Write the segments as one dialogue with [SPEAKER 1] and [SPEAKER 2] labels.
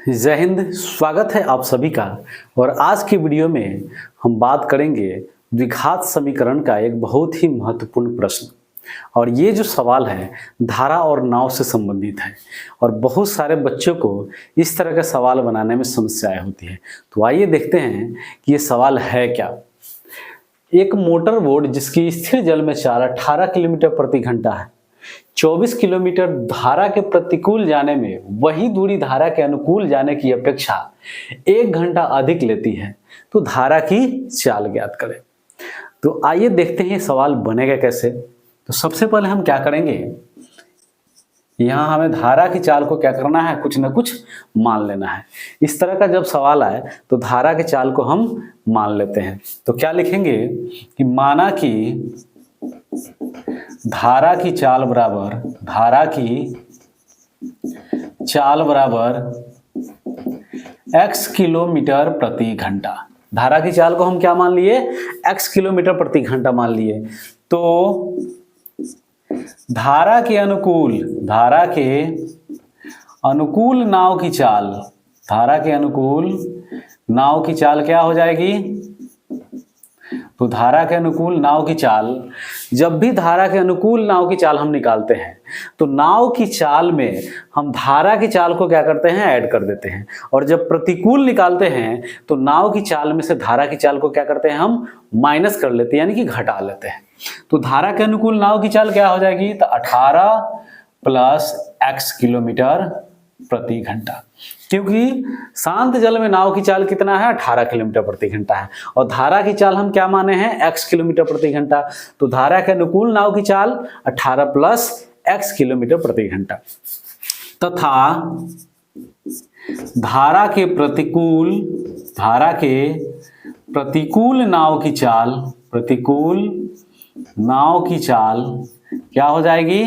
[SPEAKER 1] जय हिंद। स्वागत है आप सभी का। और आज की वीडियो में हम बात करेंगे द्विघात समीकरण का एक बहुत ही महत्वपूर्ण प्रश्न। और ये जो सवाल है धारा और नाव से संबंधित है और बहुत सारे बच्चों को इस तरह का सवाल बनाने में समस्याएं होती है। तो आइए देखते हैं कि ये सवाल है क्या। एक मोटर बोट जिसकी स्थिर जल में चाल 18 किलोमीटर प्रति घंटा है, 24 किलोमीटर धारा के प्रतिकूल जाने में वही दूरी धारा के अनुकूल जाने की अपेक्षा 1 घंटा अधिक लेती है, तो धारा की चाल ज्ञात करें। तो आइए देखते हैं सवाल बनेगा कैसे। तो सबसे पहले हम क्या करेंगे, यहाँ हमें धारा की चाल को क्या करना है, कुछ ना कुछ मान लेना है। इस तरह का जब सवाल आए तो धारा की चाल को हम मान लेते हैं। तो क्या लिखेंगे कि माना कि धारा की चाल बराबर x किलोमीटर प्रति घंटा। धारा की चाल को हम क्या मान लिए, x किलोमीटर प्रति घंटा मान लिए। तो धारा के अनुकूल नाव की चाल क्या हो जाएगी। तो धारा के अनुकूल नाव की चाल, जब भी धारा के अनुकूल नाव की चाल हम निकालते हैं तो नाव की चाल में हम धारा की चाल को क्या करते हैं, ऐड कर देते हैं। और जब प्रतिकूल निकालते हैं तो नाव की चाल में से धारा की चाल को क्या करते हैं, हम माइनस कर लेते हैं, यानी कि घटा लेते हैं। तो धारा के अनुकूल नाव की चाल क्या हो जाएगी, तो 18 प्लस x किलोमीटर प्रति घंटा। क्योंकि शांत जल में नाव की चाल कितना है, 18 किलोमीटर प्रति घंटा है। और धारा की चाल हम क्या माने हैं, x किलोमीटर प्रति घंटा। तो धारा के अनुकूल नाव की चाल 18 प्लस x किलोमीटर प्रति घंटा तथा धारा के प्रतिकूल नाव की चाल क्या हो जाएगी,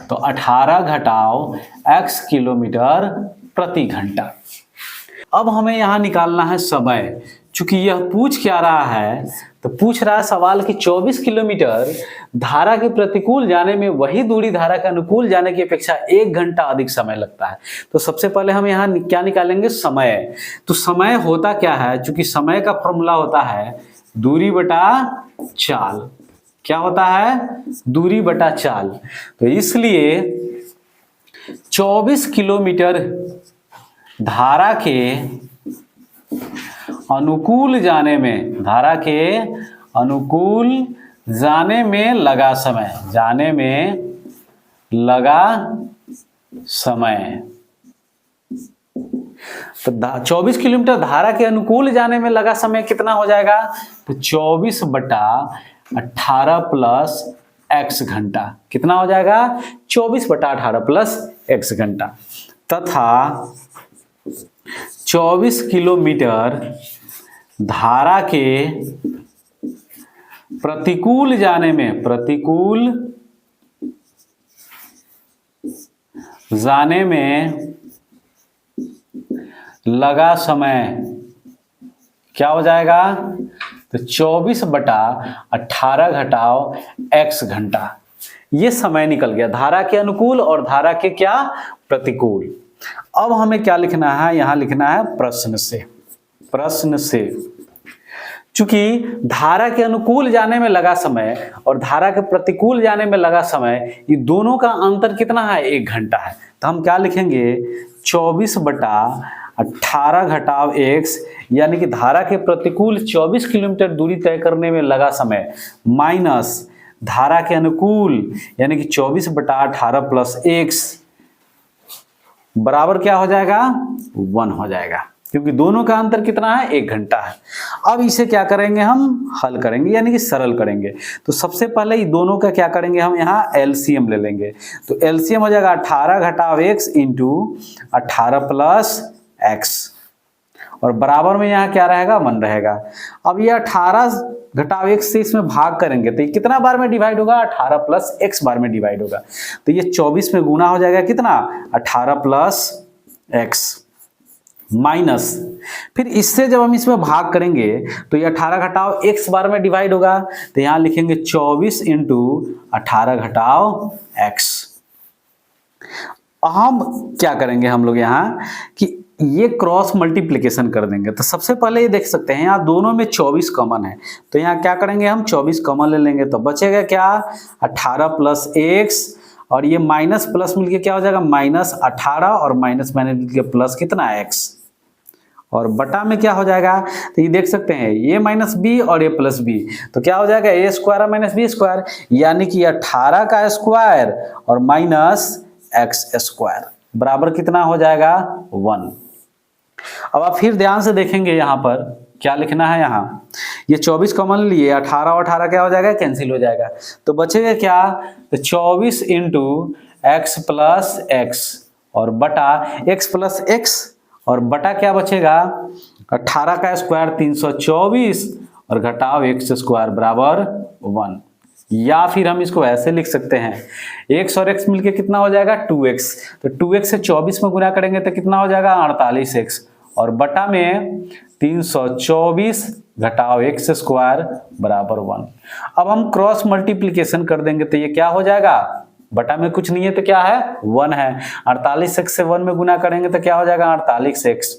[SPEAKER 1] तो 18 घटाव x किलोमीटर प्रति घंटा। अब हमें यहां निकालना है समय। चूंकि यह पूछ क्या रहा है, तो पूछ रहा है सवाल कि 24 किलोमीटर धारा के प्रतिकूल जाने में वही दूरी धारा के अनुकूल जाने की अपेक्षा 1 घंटा अधिक समय लगता है। तो सबसे पहले हम यहाँ क्या निकालेंगे, समय। तो समय होता क्या है, चूंकि समय का फॉर्मूला होता है दूरी बटा चाल। क्या होता है, दूरी बटा चाल। तो इसलिए 24 किलोमीटर धारा के अनुकूल जाने में लगा समय, तो 24 किलोमीटर धारा के अनुकूल जाने में लगा समय कितना हो जाएगा, तो 24 बटा 18 प्लस x घंटा। कितना हो जाएगा, 24 बटा 18 प्लस x घंटा तथा 24 किलोमीटर धारा के प्रतिकूल जाने में लगा समय क्या हो जाएगा, तो 24 बटा 18 घटाव x घंटा। ये समय निकल गया धारा के अनुकूल और धारा के क्या, प्रतिकूल। अब हमें क्या लिखना है, यहां लिखना है प्रश्न से। चूंकि धारा के अनुकूल जाने में लगा समय और धारा के प्रतिकूल जाने में लगा समय, ये दोनों का अंतर कितना है, 1 घंटा है। तो हम क्या लिखेंगे, 24 बटा 18 घटाव x, यानी कि धारा के प्रतिकूल 24 किलोमीटर दूरी तय करने में लगा समय माइनस धारा के अनुकूल यानी कि 24 बटा 18 प्लस x बराबर क्या हो जाएगा, 1 हो जाएगा। क्योंकि दोनों का अंतर कितना है, 1 घंटा है। अब इसे क्या करेंगे, हम हल करेंगे यानी कि सरल करेंगे। तो सबसे पहले ये दोनों का क्या करेंगे, हम यहाँ एलसीएम ले लेंगे। तो एलसीएम हो जाएगा 18 घटाव x इंटू 18 प्लस x, और बराबर में यहाँ क्या रहेगा, 1 रहेगा। अब ये 18 घटाव x से इसमें भाग करेंगे तो ये कितना बार में डिवाइड होगा, 18 प्लस x बार में डिवाइड होगा। तो ये 24 में गुना हो जाएगा कितना, 18 प्लस x माइनस, फिर इससे जब हम इसमें भाग करेंगे तो ये 18 घटाव x बार में डिवाइड होगा। तो यहाँ लिखेंगे 24 इंटू 18 घटाव x। हम क्या करेंगे हम लोग यहाँ कि ये क्रॉस मल्टीप्लिकेशन कर देंगे। तो सबसे पहले ये देख सकते हैं यहाँ दोनों में 24 कॉमन है, तो यहाँ क्या करेंगे हम 24 कॉमन ले लेंगे, तो बचेगा क्या 18 प्लस एक्स, और ये माइनस प्लस मिलके क्या हो जाएगा -18, और माइनस माइनस मिलके प्लस कितना एक्स, और बटा में क्या हो जाएगा, तो ये देख सकते हैं ये माइनस बी और ये प्लस बी, तो क्या हो जाएगा ए स्क्वायर माइनस बी स्क्वायर, यानी कि 18 का स्क्वायर और माइनस एक्स स्क्वायर बराबर कितना हो जाएगा 1। अब आप फिर ध्यान से देखेंगे यहाँ पर क्या लिखना है, यहाँ ये 24 कॉमन लिए, 18 और 18 क्या हो जाएगा कैंसिल हो जाएगा, तो बचेगा क्या, तो 24 इंटू एक्स प्लस एक्स और बटा एक्स प्लस एक्स, और बटा क्या बचेगा 18 का स्क्वायर 324 और घटाओ एक्स स्क्वायर बराबर 1। या फिर हम इसको ऐसे लिख सकते हैं x और x मिलके कितना हो जाएगा 2x, तो 2x से 24 में गुना करेंगे तो कितना हो जाएगा 48x, और बटा में 324 घटाओ x स्क्वायर बराबर 1। अब हम क्रॉस मल्टीप्लिकेशन कर देंगे तो ये क्या हो जाएगा, बटा में कुछ नहीं है तो क्या है 1 है, 48x से 1 में गुना करेंगे तो क्या हो जाएगा 48x,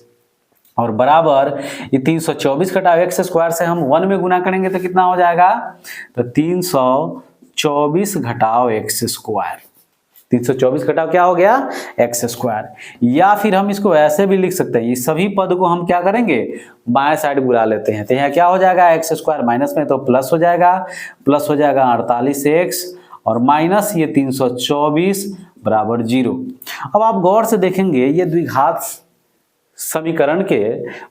[SPEAKER 1] और बराबर ये 324 घटाओ एक्स स्क्वायर से हम 1 में गुना करेंगे तो कितना हो जाएगा, तो 324 घटाओ एक्स स्क्वायर, 324 घटाओ क्या हो गया एक्स स्क्वायर। या फिर हम इसको ऐसे भी लिख सकते हैं, ये सभी पद को हम क्या करेंगे बाएं साइड बुला लेते हैं, तो यहाँ क्या हो जाएगा एक्स स्क्वायर माइनस में तो प्लस हो जाएगा 48x और माइनस ये 324 बराबर 0। अब आप गौर से देखेंगे ये द्विघात समीकरण के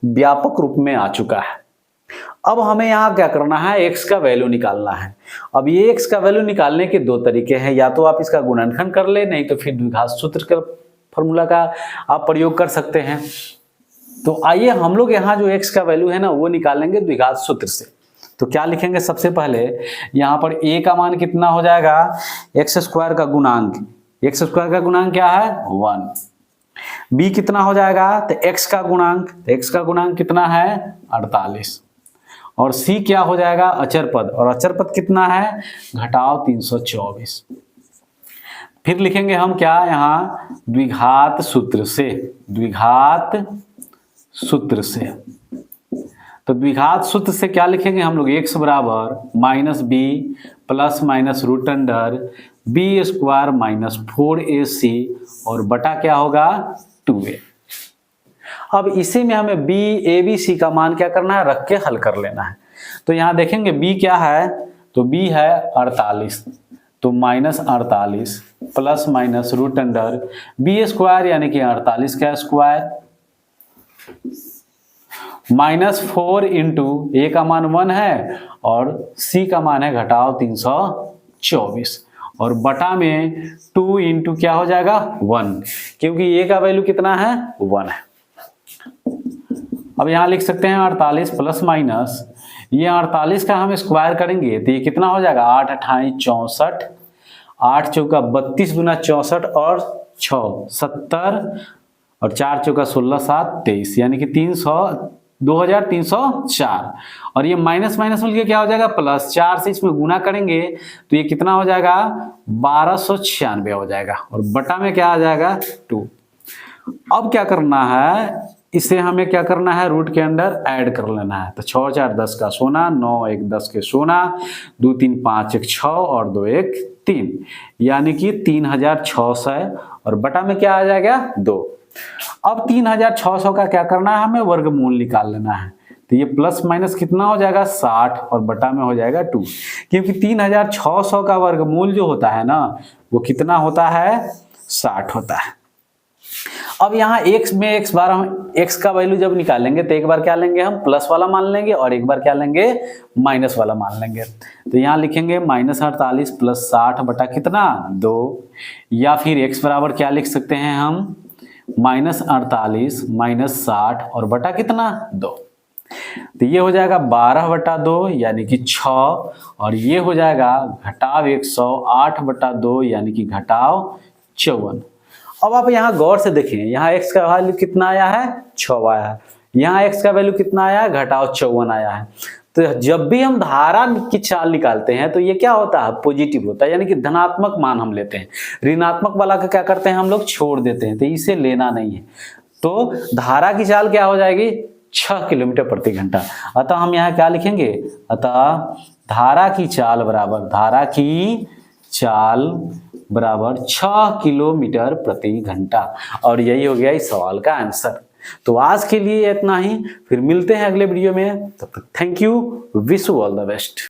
[SPEAKER 1] व्यापक रूप में आ चुका है। अब हमें यहाँ क्या करना है, x का वैल्यू निकालना है। अब ये x का वैल्यू निकालने के दो तरीके हैं, या तो आप इसका गुणनखंड कर ले, नहीं तो फिर द्विघात सूत्र का फॉर्मूला का आप प्रयोग कर सकते हैं। तो आइए हम लोग यहाँ जो x का वैल्यू है ना वो निकालेंगे द्विघात सूत्र से। तो क्या लिखेंगे, सबसे पहले यहाँ पर a का मान कितना हो जाएगा, एक्स स्क्वायर का गुणांक, एक्स स्क्वायर का गुणांक क्या है 1, b कितना हो जाएगा, तो x का गुणांक, तो x का गुणांक कितना है 48, और c क्या हो जाएगा अचर पद, और अचर पद कितना है घटाओ 324। फिर लिखेंगे हम क्या यहाँ द्विघात सूत्र से, द्विघात सूत्र से। तो द्विघात सूत्र से क्या लिखेंगे हम लोग, x बराबर minus b plus minus root under b square minus 4ac और बटा क्या होगा 2a। अब इसी में हमें b a b c का मान क्या करना है, रख के हल कर लेना है। तो यहाँ देखेंगे b क्या है, तो b है 48, तो minus 48 plus minus root under b square यानी कि 48 का स्क्वायर माइनस 4 इंटू ए का मान 1 है और सी का मान है घटाओ 324 और बटा में 2 इंटू क्या हो जाएगा 1, क्योंकि ए का वैल्यू कितना है 1 है। अब यहाँ लिख सकते हैं 48 प्लस माइनस ये 48 का हम स्क्वायर करेंगे तो ये कितना हो जाएगा 8 अट्ठाई 64, 8 चौका 32 गुना 64 और 6 70 और 4 चौका 16 7 23 यानी कि 2304 और ये माइनस माइनस मिलके क्या हो जाएगा प्लस, 4 से इसमें गुना करेंगे तो ये कितना हो जाएगा 1296 हो जाएगा और बटा में क्या आ जाएगा 2। अब क्या करना है, इसे हमें क्या करना है रूट के अंदर ऐड कर लेना है। तो 6 4 10 का सोना, 9 1 10 के सोना, 2 3 5 1 6 और 2 1 3 यानी कि 3600 और बटा में क्या आ जाएगा 2। अब 3600 का क्या करना है, हमें वर्गमूल निकाल लेना है। तो ये प्लस माइनस कितना हो जाएगा 60 और बटा में हो जाएगा 2, क्योंकि 3600 का वर्गमूल जो होता है ना वो कितना होता है 60 होता है। अब यहाँ x में x बार हम x का वैल्यू जब निकालेंगे तो एक बार क्या लेंगे हम प्लस वाला मान लेंगे और एक बार क्या लेंगे माइनस वाला मान लेंगे। तो यहाँ लिखेंगे माइनस 48 प्लस 60 बटा कितना 2, या फिर x बराबर क्या लिख सकते हैं हम माइनस 48 माइनस 60 और बटा कितना 2। तो ये हो जाएगा 12 बटा 2 यानी कि 6 और ये हो जाएगा घटाव 108 बटा 2 यानी कि घटाव 54। अब आप यहाँ गौर से देखें, यहाँ x का वैल्यू कितना आया है 6 आया है, यहाँ x का वैल्यू कितना आया है घटाव 54 आया है। तो जब भी हम धारा की चाल निकालते हैं तो ये क्या होता है, पॉजिटिव होता है, यानी कि धनात्मक मान हम लेते हैं। ऋणात्मक वाला का क्या करते हैं हम लोग, छोड़ देते हैं, तो इसे लेना नहीं है। तो धारा की चाल क्या हो जाएगी, 6 किलोमीटर प्रति घंटा। अतः हम यहाँ क्या लिखेंगे, अतः धारा की चाल बराबर 6 किलोमीटर प्रति घंटा। और यही हो गया इस सवाल का आंसर। तो आज के लिए इतना ही, फिर मिलते हैं अगले वीडियो में। तब तक thank you, wish you all the best.